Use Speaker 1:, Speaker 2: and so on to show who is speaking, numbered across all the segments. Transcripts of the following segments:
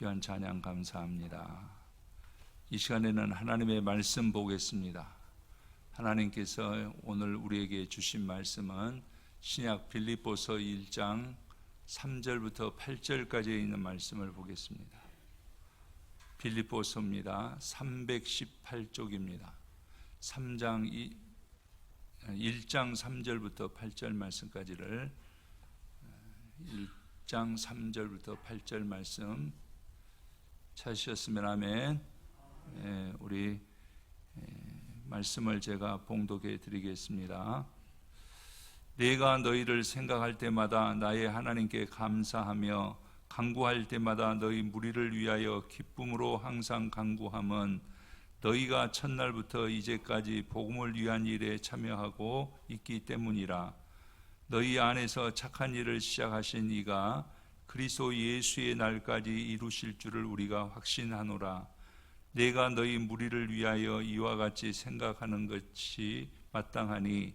Speaker 1: 귀한 찬양 감사합니다. 이 시간에는 하나님의 말씀 보겠습니다. 하나님께서 오늘 우리에게 주신 말씀은 신약 빌립보서 1장 3절부터 8절까지 있는 말씀을 보겠습니다. 빌립보서입니다. 318쪽입니다. 1장 3절부터 8절 말씀까지를 1장 3절부터 8절 말씀 찾으셨으면 아멘. 우리 말씀을 제가 봉독해 드리겠습니다. 내가 너희를 생각할 때마다 나의 하나님께 감사하며 간구할 때마다 너희 무리를 위하여 기쁨으로 항상 간구함은 너희가 첫날부터 이제까지 복음을 위한 일에 참여하고 있기 때문이라. 너희 안에서 착한 일을 시작하신 이가 그리스도 예수의 날까지 이루실 줄을 우리가 확신하노라. 내가 너희 무리를 위하여 이와 같이 생각하는 것이 마땅하니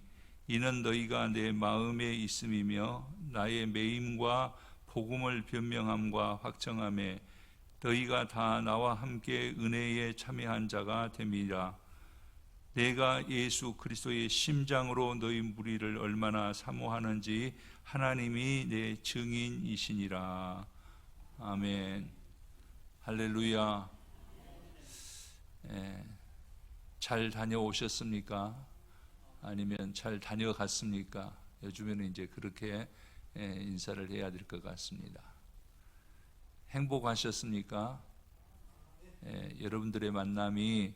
Speaker 1: 이는 너희가 내 마음에 있음이며 나의 매임과 복음을 변명함과 확정함에 너희가 다 나와 함께 은혜에 참여한 자가 됨이라. 내가 예수 그리스도의 심장으로 너희 무리를 얼마나 사모하는지 하나님이 내 증인이시니라. 아멘. 할렐루야. 잘 다녀오셨습니까? 아니면 잘 다녀갔습니까? 요즘에는 이제 그렇게 인사를 해야 될 것 같습니다. 행복하셨습니까? 여러분들의 만남이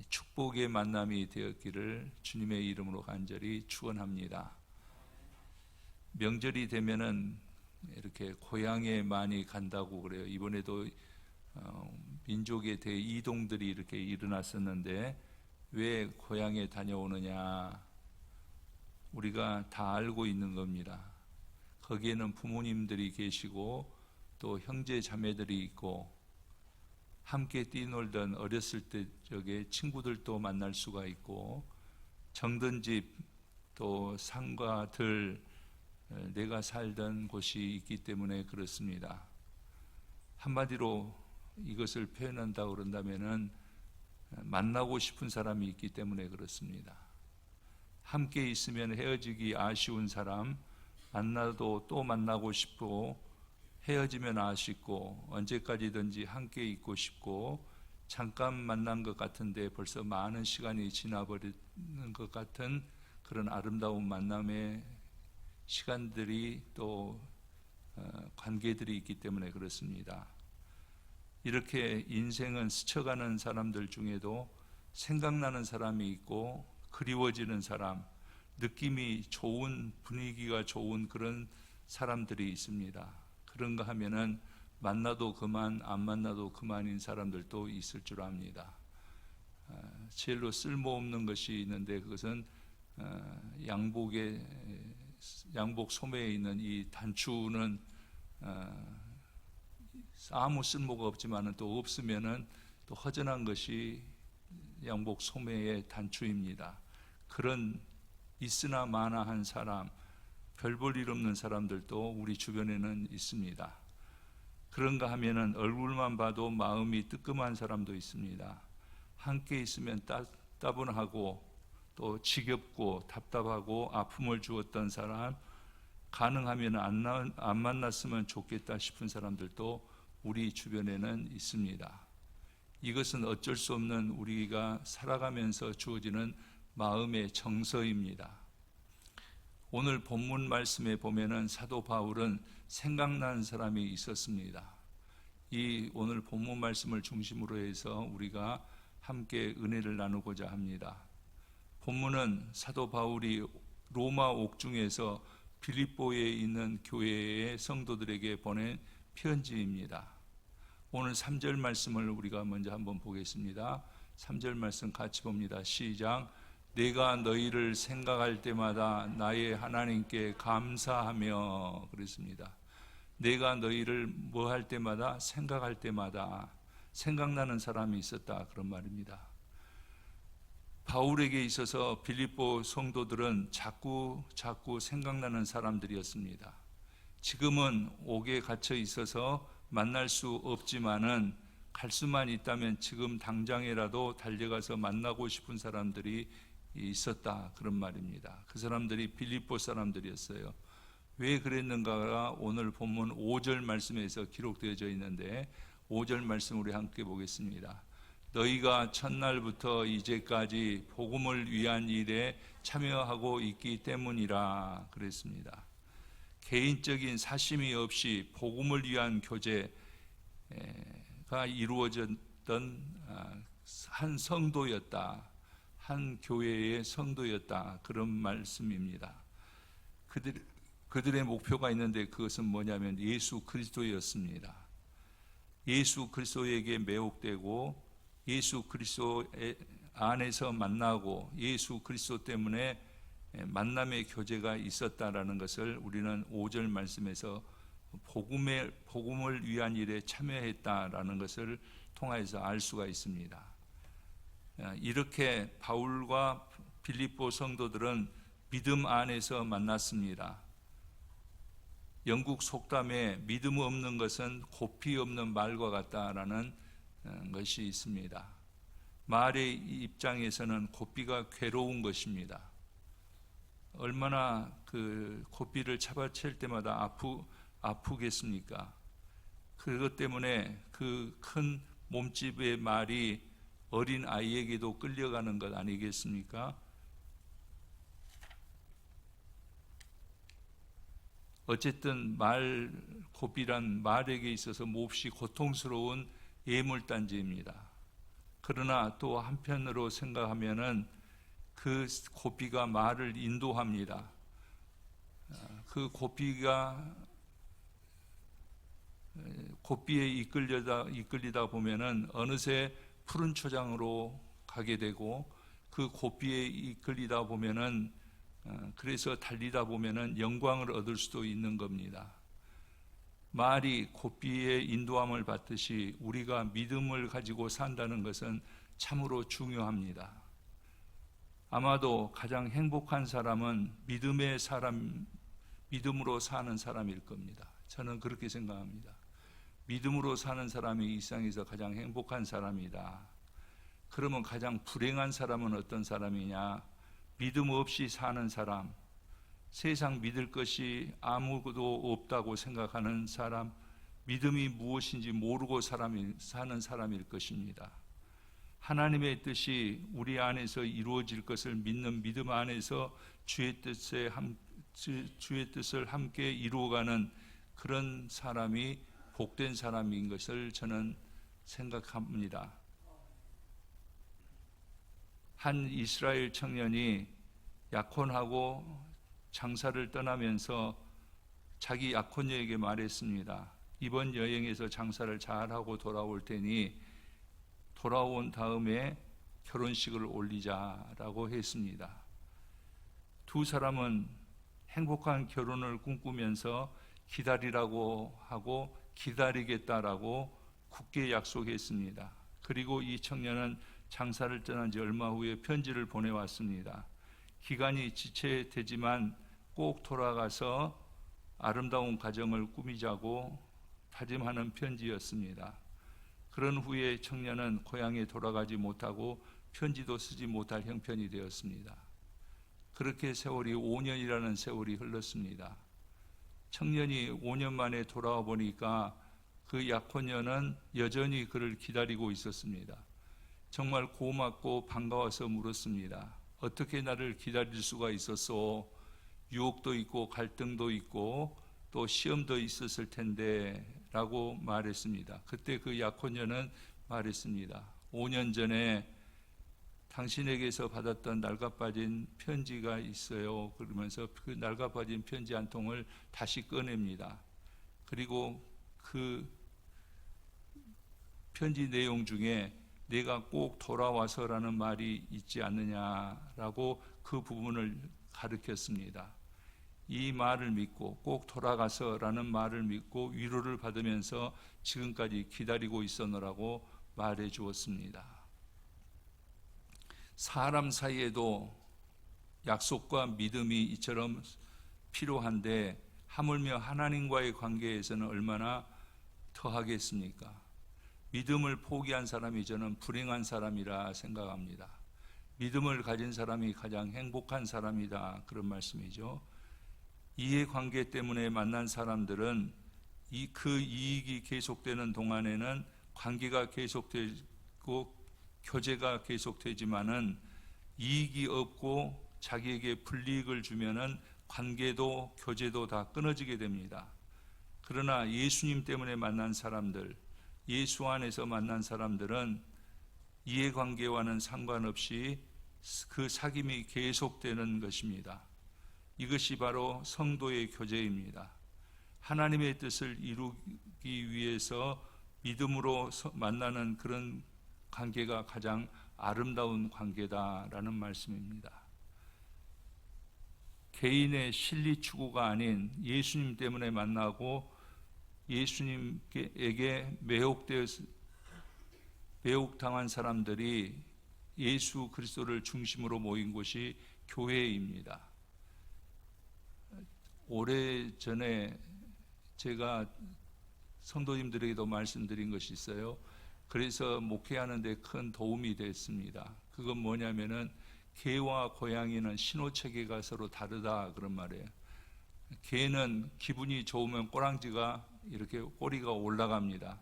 Speaker 1: 축복의 만남이 되었기를 주님의 이름으로 간절히 축원합니다. 명절이 되면은 이렇게 고향에 많이 간다고 그래요. 이번에도 민족의 대이동들이 이렇게 일어났었는데 왜 고향에 다녀오느냐? 우리가 다 알고 있는 겁니다. 거기에는 부모님들이 계시고 또 형제 자매들이 있고 함께 뛰놀던 어렸을 때 저게 친구들도 만날 수가 있고 정든 집 또 산과 들 내가 살던 곳이 있기 때문에 그렇습니다. 한마디로 이것을 표현한다고 그런다면은 만나고 싶은 사람이 있기 때문에 그렇습니다. 함께 있으면 헤어지기 아쉬운 사람, 만나도 또 만나고 싶고 헤어지면 아쉽고 언제까지든지 함께 있고 싶고 잠깐 만난 것 같은데 벌써 많은 시간이 지나버리는 것 같은 그런 아름다운 만남의 시간들이 또 관계들이 있기 때문에 그렇습니다. 이렇게 인생은 스쳐가는 사람들 중에도 생각나는 사람이 있고 그리워지는 사람, 느낌이 좋은 분위기가 좋은 그런 사람들이 있습니다. 그런가 하면은 만나도 그만 안 만나도 그만인 사람들도 있을 줄 압니다. 제일로 쓸모없는 것이 있는데 그것은 양복 소매에 있는 이 단추는 아무 쓸모가 없지만은 또 없으면은 또 허전한 것이 양복 소매의 단추입니다. 그런 있으나 마나한 사람, 별 볼 일 없는 사람들도 우리 주변에는 있습니다. 그런가 하면은 얼굴만 봐도 마음이 뜨끔한 사람도 있습니다. 함께 있으면 따분하고 또 지겹고 답답하고 아픔을 주었던 사람, 가능하면 안 만났으면 좋겠다 싶은 사람들도 우리 주변에는 있습니다. 이것은 어쩔 수 없는 우리가 살아가면서 주어지는 마음의 정서입니다. 오늘 본문 말씀에 보면은 사도 바울은 생각난 사람이 있었습니다. 이 오늘 본문 말씀을 중심으로 해서 우리가 함께 은혜를 나누고자 합니다. 본문은 사도 바울이 로마 옥중에서 빌립보에 있는 교회의 성도들에게 보낸 편지입니다. 오늘 3절 말씀을 우리가 먼저 한번 보겠습니다. 3절 말씀 같이 봅니다. 시작. 내가 너희를 생각할 때마다 나의 하나님께 감사하며 그랬습니다. 내가 너희를 뭐 할 때마다 생각할 때마다 생각나는 사람이 있었다 그런 말입니다. 바울에게 있어서 빌립보 성도들은 자꾸 생각나는 사람들이었습니다. 지금은 옥에 갇혀 있어서 만날 수 없지만은 갈 수만 있다면 지금 당장이라도 달려가서 만나고 싶은 사람들이 있었다, 그런 말입니다. 그 사람들이 빌립보 사람들이었어요. 왜 그랬는가가 오늘 본문 5절 말씀에서 기록되어져 있는데 5절 말씀 우리 함께 보겠습니다. 너희가 첫날부터 이제까지 복음을 위한 일에 참여하고 있기 때문이라 그랬습니다. 개인적인 사심이 없이 복음을 위한 교제가 이루어졌던 한 성도였다, 한 교회의 성도였다, 그런 말씀입니다. 그들의 목표가 있는데 그것은 뭐냐면 예수 그리스도였습니다. 예수 그리스도에게 매혹되고 예수 그리스도 안에서 만나고 예수 그리스도 때문에 만남의 교제가 있었다라는 것을 우리는 5절 말씀에서 복음을 위한 일에 참여했다라는 것을 통해서 알 수가 있습니다. 이렇게 바울과 빌립보 성도들은 믿음 안에서 만났습니다. 영국 속담에 믿음 없는 것은 고피 없는 말과 같다라는 것이 있습니다. 말의 입장에서는 고삐가 괴로운 것입니다. 얼마나 그 고삐를 잡아챌 때마다 아프겠습니까? 그것 때문에 그 큰 몸집의 말이 어린 아이에게도 끌려가는 것 아니겠습니까? 어쨌든 고삐란 말에게 있어서 몹시 고통스러운 예물단지입니다. 그러나 또 한편으로 생각하면은 그 고삐가 말을 인도합니다. 그 고삐에 이끌리다 보면은 어느새 푸른 초장으로 가게 되고 그 고삐에 이끌리다 보면은 그래서 달리다 보면은 영광을 얻을 수도 있는 겁니다. 말이 고삐의 인도함을 받듯이 우리가 믿음을 가지고 산다는 것은 참으로 중요합니다. 아마도 가장 행복한 사람은 믿음으로 사는 사람일 겁니다. 저는 그렇게 생각합니다. 믿음으로 사는 사람이 이 세상에서 가장 행복한 사람이다. 그러면 가장 불행한 사람은 어떤 사람이냐? 믿음 없이 사는 사람, 세상 믿을 것이 아무것도 없다고 생각하는 사람, 믿음이 무엇인지 모르고 사는 사람일 것입니다. 하나님의 뜻이 우리 안에서 이루어질 것을 믿는 믿음 안에서 주의 뜻을 함께 이루어가는 그런 사람이 복된 사람인 것을 저는 생각합니다. 한 이스라엘 청년이 약혼하고 장사를 떠나면서 자기 약혼녀에게 말했습니다. 이번 여행에서 장사를 잘하고 돌아올 테니 돌아온 다음에 결혼식을 올리자라고 했습니다. 두 사람은 행복한 결혼을 꿈꾸면서 기다리라고 하고 기다리겠다라고 굳게 약속했습니다. 그리고 이 청년은 장사를 떠난 지 얼마 후에 편지를 보내왔습니다. 기간이 지체되지만 꼭 돌아가서 아름다운 가정을 꾸미자고 다짐하는 편지였습니다. 그런 후에 청년은 고향에 돌아가지 못하고 편지도 쓰지 못할 형편이 되었습니다. 그렇게 세월이 5년이라는 세월이 흘렀습니다. 청년이 5년 만에 돌아와 보니까 그 약혼녀는 여전히 그를 기다리고 있었습니다. 정말 고맙고 반가워서 물었습니다. 어떻게 나를 기다릴 수가 있었소? 유혹도 있고 갈등도 있고 또 시험도 있었을 텐데 라고 말했습니다. 그때 그 약혼녀는 말했습니다. 5년 전에 당신에게서 받았던 낡아빠진 편지가 있어요. 그러면서 그 낡아빠진 편지 한 통을 다시 꺼냅니다. 그리고 그 편지 내용 중에 내가 꼭 돌아와서라는 말이 있지 않느냐라고 그 부분을 가르쳤습니다. 이 말을 믿고 꼭 돌아가서라는 말을 믿고 위로를 받으면서 지금까지 기다리고 있었노라고 말해 주었습니다. 사람 사이에도 약속과 믿음이 이처럼 필요한데 하물며 하나님과의 관계에서는 얼마나 더 하겠습니까? 믿음을 포기한 사람이 저는 불행한 사람이라 생각합니다. 믿음을 가진 사람이 가장 행복한 사람이다, 그런 말씀이죠. 이해관계 때문에 만난 사람들은 그 이익이 계속되는 동안에는 관계가 계속되고 교제가 계속되지만은 이익이 없고 자기에게 불이익을 주면은 관계도 교제도 다 끊어지게 됩니다. 그러나 예수님 때문에 만난 사람들, 예수 안에서 만난 사람들은 이해관계와는 상관없이 그 사귐이 계속되는 것입니다. 이것이 바로 성도의 교제입니다. 하나님의 뜻을 이루기 위해서 믿음으로 만나는 그런 관계가 가장 아름다운 관계다라는 말씀입니다. 개인의 실리 추구가 아닌 예수님 때문에 만나고 예수님에게 매혹당한 사람들이 예수 그리스도를 중심으로 모인 곳이 교회입니다. 오래전에 제가 성도님들에게도 말씀드린 것이 있어요. 그래서 목회하는 데 큰 도움이 됐습니다. 그건 뭐냐면은 개와 고양이는 신호체계가 서로 다르다, 그런 말이에요. 개는 기분이 좋으면 꼬랑지가 이렇게 꼬리가 올라갑니다.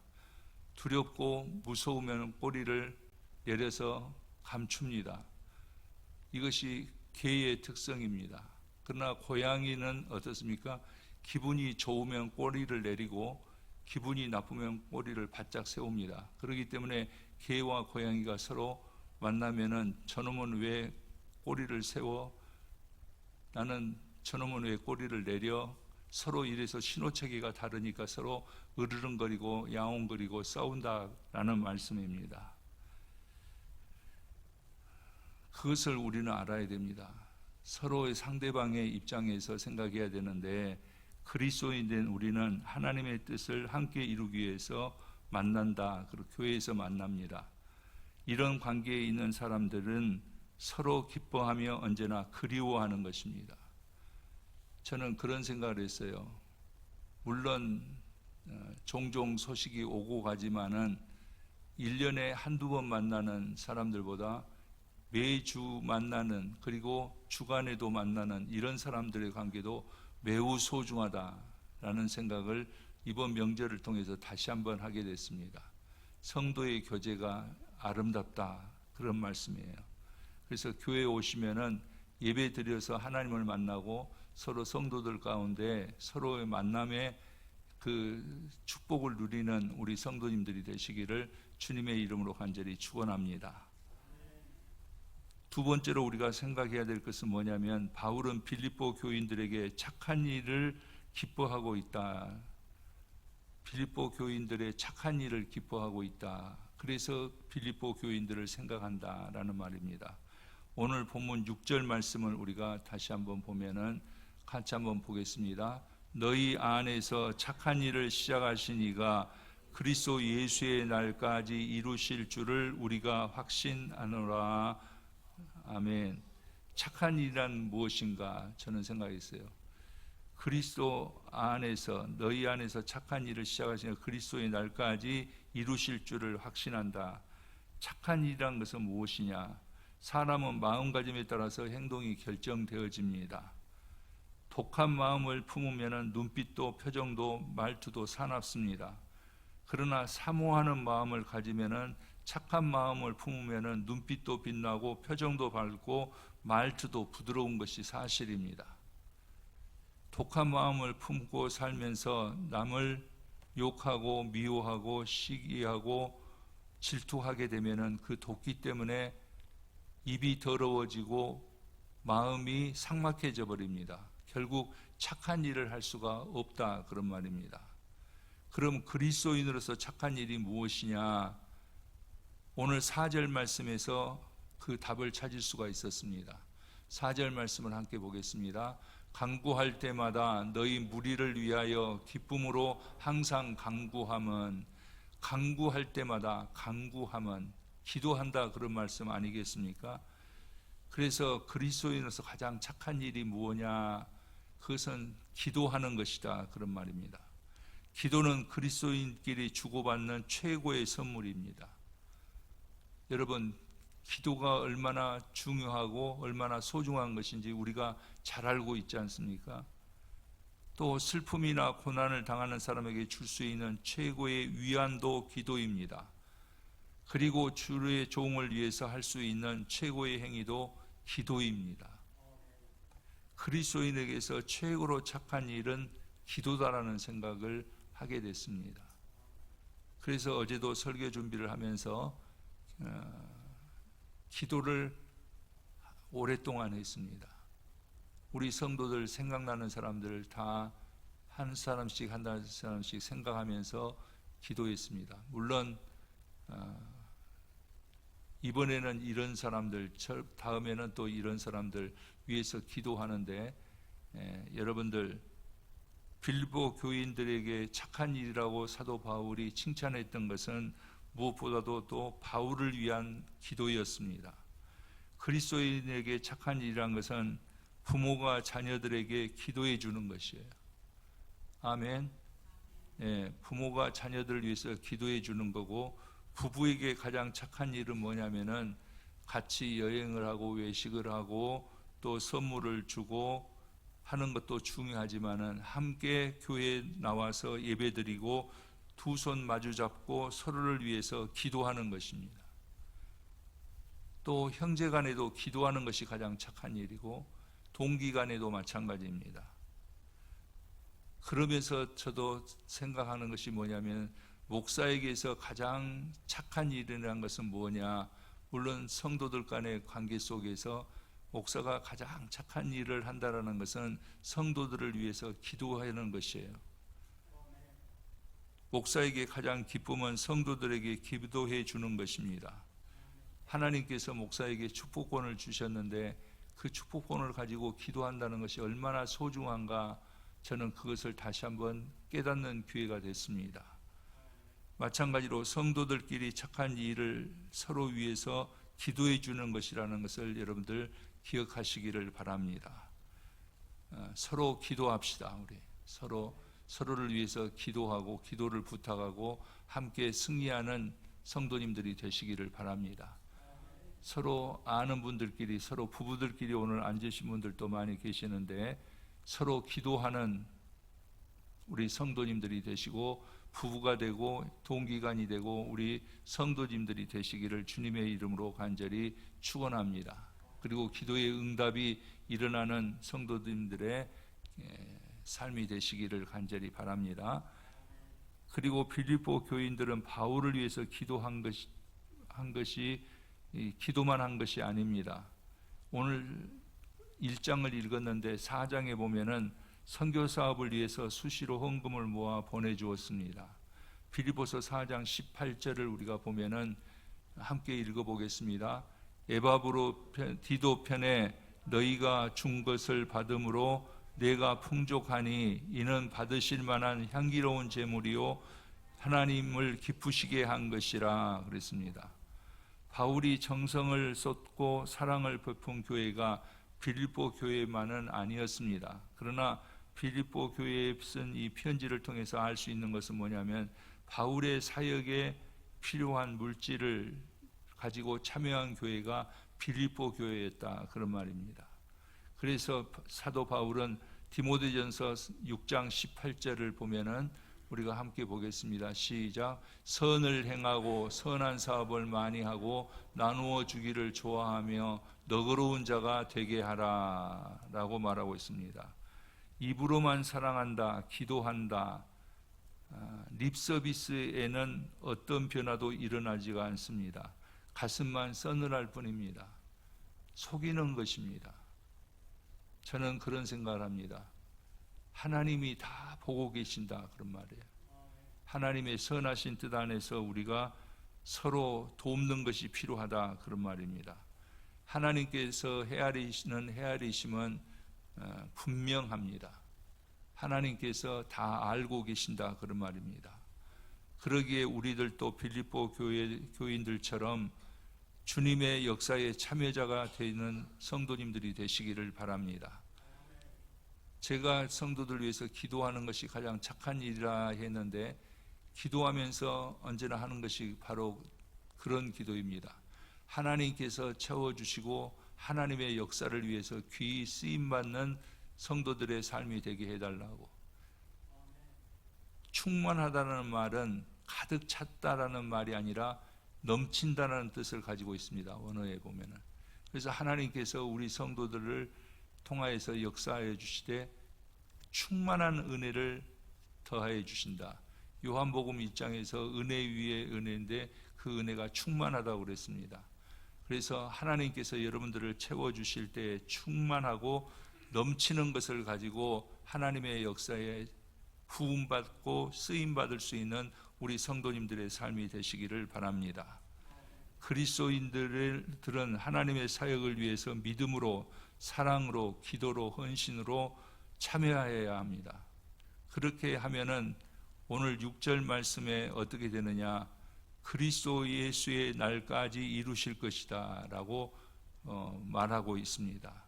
Speaker 1: 두렵고 무서우면 꼬리를 내려서 감춥니다. 이것이 개의 특성입니다. 그러나 고양이는 어떻습니까? 기분이 좋으면 꼬리를 내리고 기분이 나쁘면 꼬리를 바짝 세웁니다. 그렇기 때문에 개와 고양이가 서로 만나면은 저놈은 왜 꼬리를 세워? 나는 저놈은 왜 꼬리를 내려? 서로 이래서 신호체계가 다르니까 서로 으르렁거리고 야옹거리고 싸운다라는 말씀입니다. 그것을 우리는 알아야 됩니다. 서로의 상대방의 입장에서 생각해야 되는데, 그리스도인 된 우리는 하나님의 뜻을 함께 이루기 위해서 만난다. 그리고 교회에서 만납니다. 이런 관계에 있는 사람들은 서로 기뻐하며 언제나 그리워하는 것입니다. 저는 그런 생각을 했어요. 물론 종종 소식이 오고 가지만은 1년에 한두 번 만나는 사람들보다 매주 만나는, 그리고 주간에도 만나는 이런 사람들의 관계도 매우 소중하다라는 생각을 이번 명절을 통해서 다시 한번 하게 됐습니다. 성도의 교제가 아름답다, 그런 말씀이에요. 그래서 교회에 오시면은 예배 드려서 하나님을 만나고 서로 성도들 가운데 서로의 만남의 그 축복을 누리는 우리 성도님들이 되시기를 주님의 이름으로 간절히 축원합니다. 두 번째로 우리가 생각해야 될 것은 뭐냐면, 바울은 빌립보 교인들에게 착한 일을 기뻐하고 있다. 빌립보 교인들의 착한 일을 기뻐하고 있다. 그래서 빌립보 교인들을 생각한다라는 말입니다. 오늘 본문 6절 말씀을 우리가 다시 한번 보면은 같이 한번 보겠습니다. 너희 안에서 착한 일을 시작하신 이가 그리스도 예수의 날까지 이루실 줄을 우리가 확신하노라. 아멘. 착한 일이란 무엇인가 저는 생각했어요. 그리스도 안에서, 너희 안에서 착한 일을 시작하신 그리스도의 날까지 이루실 줄을 확신한다. 착한 일이란 것은 무엇이냐? 사람은 마음가짐에 따라서 행동이 결정되어집니다. 독한 마음을 품으면 눈빛도 표정도 말투도 사납습니다. 그러나 사모하는 마음을 가지면, 착한 마음을 품으면 눈빛도 빛나고 표정도 밝고 말투도 부드러운 것이 사실입니다. 독한 마음을 품고 살면서 남을 욕하고 미워하고 시기하고 질투하게 되면 그 도끼 때문에 입이 더러워지고 마음이 삭막해져 버립니다. 결국 착한 일을 할 수가 없다, 그런 말입니다. 그럼 그리스도인으로서 착한 일이 무엇이냐? 오늘 4절 말씀에서 그 답을 찾을 수가 있었습니다. 4절 말씀을 함께 보겠습니다. 간구할 때마다 너희 무리를 위하여 기쁨으로 항상 간구함은, 간구할 때마다 간구함은 기도한다, 그런 말씀 아니겠습니까? 그래서 그리스도인으로서 가장 착한 일이 무엇냐? 그것은 기도하는 것이다, 그런 말입니다. 기도는 그리스도인끼리 주고받는 최고의 선물입니다. 여러분, 기도가 얼마나 중요하고 얼마나 소중한 것인지 우리가 잘 알고 있지 않습니까? 또 슬픔이나 고난을 당하는 사람에게 줄 수 있는 최고의 위안도 기도입니다. 그리고 주의 종을 위해서 할 수 있는 최고의 행위도 기도입니다. 그리스도인에게서 최고로 착한 일은 기도다라는 생각을 하게 됐습니다. 그래서 어제도 설교 준비를 하면서 기도를 오랫동안 했습니다. 우리 성도들 생각나는 사람들 다 한 사람씩 생각하면서 기도했습니다. 물론 이번에는 이런 사람들, 다음에는 또 이런 사람들 위해서 기도하는데, 여러분들 빌보 교인들에게 착한 일이라고 사도 바울이 칭찬했던 것은 무엇보다도 또 바울을 위한 기도였습니다. 그리스도인에게 착한 일이란 것은 부모가 자녀들에게 기도해 주는 것이에요. 아멘. 부모가 자녀들을 위해서 기도해 주는 거고, 부부에게 가장 착한 일은 뭐냐면은 같이 여행을 하고 외식을 하고 또 선물을 주고 하는 것도 중요하지만은 함께 교회에 나와서 예배드리고 두 손 마주 잡고 서로를 위해서 기도하는 것입니다. 또 형제 간에도 기도하는 것이 가장 착한 일이고 동기 간에도 마찬가지입니다. 그러면서 저도 생각하는 것이 뭐냐면, 목사에게서 가장 착한 일이라는 것은 뭐냐? 물론 성도들 간의 관계 속에서 목사가 가장 착한 일을 한다라는 것은 성도들을 위해서 기도하는 것이에요. 목사에게 가장 기쁨은 성도들에게 기도해 주는 것입니다. 하나님께서 목사에게 축복권을 주셨는데 그 축복권을 가지고 기도한다는 것이 얼마나 소중한가, 저는 그것을 다시 한번 깨닫는 기회가 됐습니다. 마찬가지로 성도들끼리 착한 일을 서로 위해서 기도해 주는 것이라는 것을 여러분들 기억하시기를 바랍니다. 서로 기도합시다. 우리 서로를 위해서 기도하고 기도를 부탁하고 함께 승리하는 성도님들이 되시기를 바랍니다. 서로 아는 분들끼리, 서로 부부들끼리 오늘 앉으신 분들도 많이 계시는데 서로 기도하는 우리 성도님들이 되시고 부부가 되고 동기간이 되고 우리 성도님들이 되시기를 주님의 이름으로 간절히 축원합니다. 그리고 기도의 응답이 일어나는 성도님들의 삶이 되시기를 간절히 바랍니다. 그리고 빌립보 교인들은 바울을 위해서 기도만 한 것이 아닙니다. 오늘 1장을 읽었는데 4장에 보면은 선교 사업을 위해서 수시로 헌금을 모아 보내주었습니다. 빌립보서 4장 18절을 우리가 보면은 함께 읽어보겠습니다. 에바브로 디도 편에 너희가 준 것을 받음으로 내가 풍족하니 이는 받으실 만한 향기로운 제물이요 하나님을 기쁘시게 한 것이라 그랬습니다. 바울이 정성을 쏟고 사랑을 베푼 교회가 빌립보 교회만은 아니었습니다. 그러나 빌립보 교회에 쓴 이 편지를 통해서 알 수 있는 것은 뭐냐면, 바울의 사역에 필요한 물질을 가지고 참여한 교회가 빌립보 교회였다, 그런 말입니다. 그래서 사도 바울은 디모데전서 6장 18절을 보면은 우리가 함께 보겠습니다. 시작. 선을 행하고 선한 사업을 많이 하고 나누어 주기를 좋아하며 너그러운 자가 되게 하라 라고 말하고 있습니다. 입으로만 사랑한다, 기도한다, 립서비스에는 어떤 변화도 일어나지가 않습니다. 가슴만 서늘할 뿐입니다. 속이는 것입니다. 저는 그런 생각을 합니다. 하나님이 다 보고 계신다, 그런 말이에요. 하나님의 선하신 뜻 안에서 우리가 서로 돕는 것이 필요하다, 그런 말입니다. 하나님께서 헤아리시는 헤아리심은 분명합니다. 하나님께서 다 알고 계신다, 그런 말입니다. 그러기에 우리들도 빌립보 교인들처럼 주님의 역사의 참여자가 되는 성도님들이 되시기를 바랍니다. 제가 성도들 위해서 기도하는 것이 가장 착한 일이라 했는데, 기도하면서 언제나 하는 것이 바로 그런 기도입니다. 하나님께서 채워주시고 하나님의 역사를 위해서 귀히 쓰임받는 성도들의 삶이 되게 해달라고. 충만하다는 말은 가득 찼다라는 말이 아니라 넘친다는 뜻을 가지고 있습니다. 원어에 보면은. 그래서 하나님께서 우리 성도들을 통하여서 역사하여 주시되 충만한 은혜를 더하여 주신다. 요한복음 1장에서 은혜 위에 은혜인데 그 은혜가 충만하다고 그랬습니다. 그래서 하나님께서 여러분들을 채워주실 때 충만하고 넘치는 것을 가지고 하나님의 역사에 부음받고 쓰임받을 수 있는 우리 성도님들의 삶이 되시기를 바랍니다. 그리스도인들은 하나님의 사역을 위해서 믿음으로, 사랑으로, 기도로, 헌신으로 참여해야 합니다. 그렇게 하면은 오늘 6절 말씀에 어떻게 되느냐, 그리스도 예수의 날까지 이루실 것이다 라고 말하고 있습니다.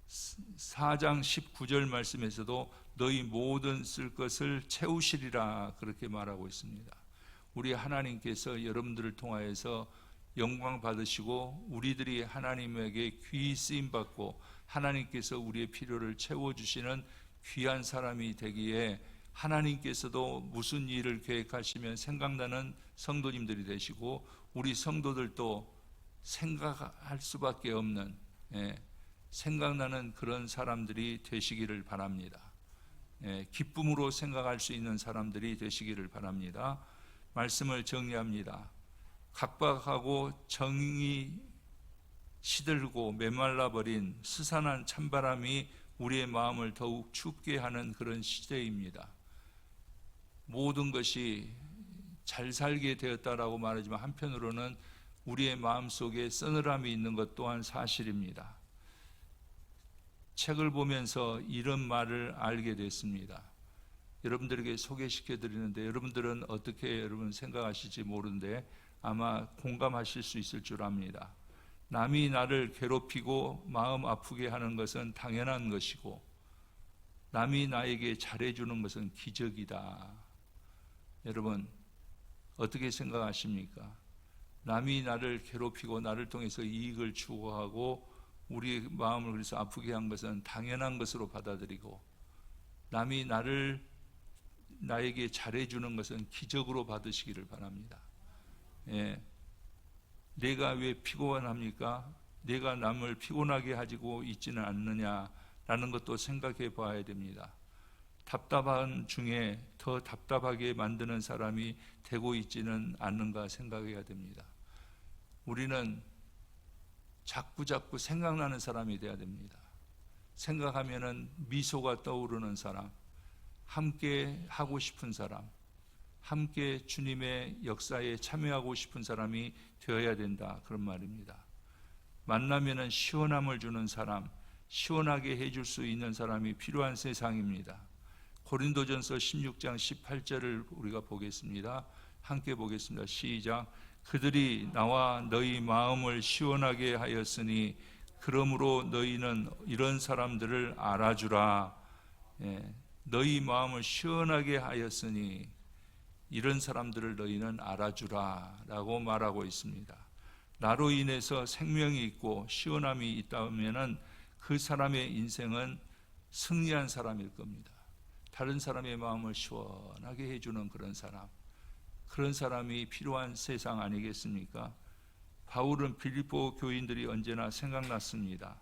Speaker 1: 4장 19절 말씀에서도 너희 모든 쓸 것을 채우시리라 그렇게 말하고 있습니다. 우리 하나님께서 여러분들을 통하여서 영광 받으시고 우리들이 하나님에게 귀히 쓰임 받고 하나님께서 우리의 필요를 채워주시는 귀한 사람이 되기에 하나님께서도 무슨 일을 계획하시면 생각나는 성도님들이 되시고 우리 성도들도 생각할 수밖에 없는 생각나는 그런 사람들이 되시기를 바랍니다. 기쁨으로 생각할 수 있는 사람들이 되시기를 바랍니다. 말씀을 정리합니다. 각박하고 정이 시들고 메말라버린 스산한 찬바람이 우리의 마음을 더욱 춥게 하는 그런 시대입니다. 모든 것이 잘 살게 되었다라고 말하지만 한편으로는 우리의 마음속에 서늘함이 있는 것 또한 사실입니다. 책을 보면서 이런 말을 알게 됐습니다. 여러분들에게 소개시켜 드리는데 여러분들은 어떻게 여러분 생각하실지 모르는데 아마 공감하실 수 있을 줄 압니다. 남이 나를 괴롭히고 마음 아프게 하는 것은 당연한 것이고 남이 나에게 잘해주는 것은 기적이다. 여러분 어떻게 생각하십니까? 남이 나를 괴롭히고 나를 통해서 이익을 추구하고 우리 마음을 그래서 아프게 한 것은 당연한 것으로 받아들이고 남이 나에게 잘해주는 것은 기적으로 받으시기를 바랍니다. 내가 왜 피곤합니까? 내가 남을 피곤하게 하고 있지는 않느냐라는 것도 생각해 봐야 됩니다. 답답한 중에 더 답답하게 만드는 사람이 되고 있지는 않는가 생각해야 됩니다. 우리는 자꾸 생각나는 사람이 돼야 됩니다. 생각하면은 미소가 떠오르는 사람, 함께 하고 싶은 사람, 함께 주님의 역사에 참여하고 싶은 사람이 되어야 된다. 그런 말입니다. 만나면은 시원함을 주는 사람, 시원하게 해줄 수 있는 사람이 필요한 세상입니다. 고린도전서 16장 18절을 우리가 보겠습니다. 함께 보겠습니다. 시작. 그들이 나와 너희 마음을 시원하게 하였으니 그러므로 너희는 이런 사람들을 알아주라. 너희 마음을 시원하게 하였으니 이런 사람들을 너희는 알아주라 라고 말하고 있습니다. 나로 인해서 생명이 있고 시원함이 있다면 그 사람의 인생은 승리한 사람일 겁니다. 다른 사람의 마음을 시원하게 해주는 그런 사람이 필요한 세상 아니겠습니까? 바울은 빌립보 교인들이 언제나 생각났습니다.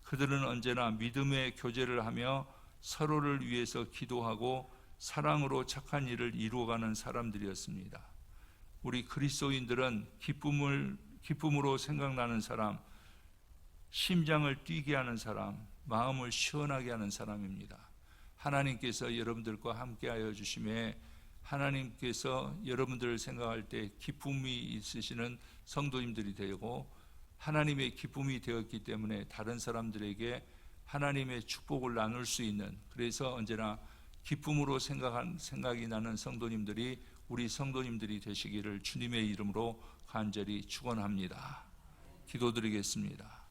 Speaker 1: 그들은 언제나 믿음의 교제를 하며 서로를 위해서 기도하고 사랑으로 착한 일을 이루어가는 사람들이었습니다. 우리 그리스도인들은 기쁨으로 생각나는 사람, 심장을 뛰게 하는 사람, 마음을 시원하게 하는 사람입니다. 하나님께서 여러분들과 함께하여 주심에 하나님께서 여러분들을 생각할 때 기쁨이 있으시는 성도님들이 되고 하나님의 기쁨이 되었기 때문에 다른 사람들에게 하나님의 축복을 나눌 수 있는, 그래서 언제나 기쁨으로 생각이 나는 성도님들이 우리 성도님들이 되시기를 주님의 이름으로 간절히 축원합니다. 기도드리겠습니다.